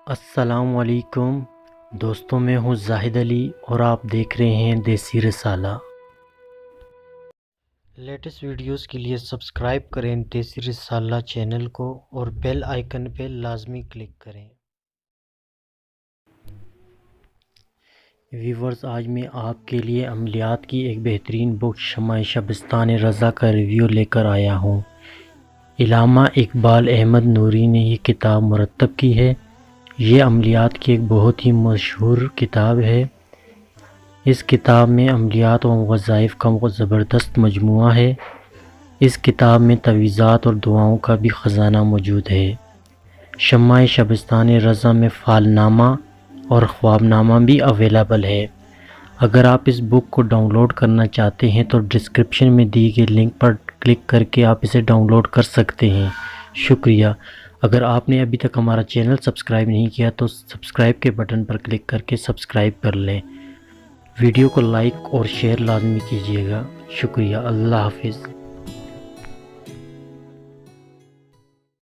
السلام علیکم دوستوں، میں ہوں زاہد علی اور آپ دیکھ رہے ہیں دیسی رسالہ۔ لیٹسٹ ویڈیوز کے لیے سبسکرائب کریں دیسی رسالہ چینل کو اور بیل آئیکن پہ لازمی کلک کریں۔ ویورز، آج میں آپ کے لیے عملیات کی ایک بہترین بک شمع شبستان رضا کا ریویو لے کر آیا ہوں۔ علامہ اقبال احمد نوری نے یہ کتاب مرتب کی ہے۔ یہ عملیات کی ایک بہت ہی مشہور کتاب ہے۔ اس کتاب میں عملیات و وظائف کا زبردست مجموعہ ہے۔ اس کتاب میں تعویذات اور دعاؤں کا بھی خزانہ موجود ہے۔ شمع شبستان رضا میں فال نامہ اور خواب نامہ بھی اویلیبل ہے۔ اگر آپ اس بک کو ڈاؤن لوڈ کرنا چاہتے ہیں تو ڈسکرپشن میں دی گئی لنک پر کلک کر کے آپ اسے ڈاؤن لوڈ کر سکتے ہیں۔ شکریہ۔ اگر آپ نے ابھی تک ہمارا چینل سبسکرائب نہیں کیا تو سبسکرائب کے بٹن پر کلک کر کے سبسکرائب کر لیں۔ ویڈیو کو لائک اور شیئر لازمی کیجیے گا۔ شکریہ۔ اللہ حافظ۔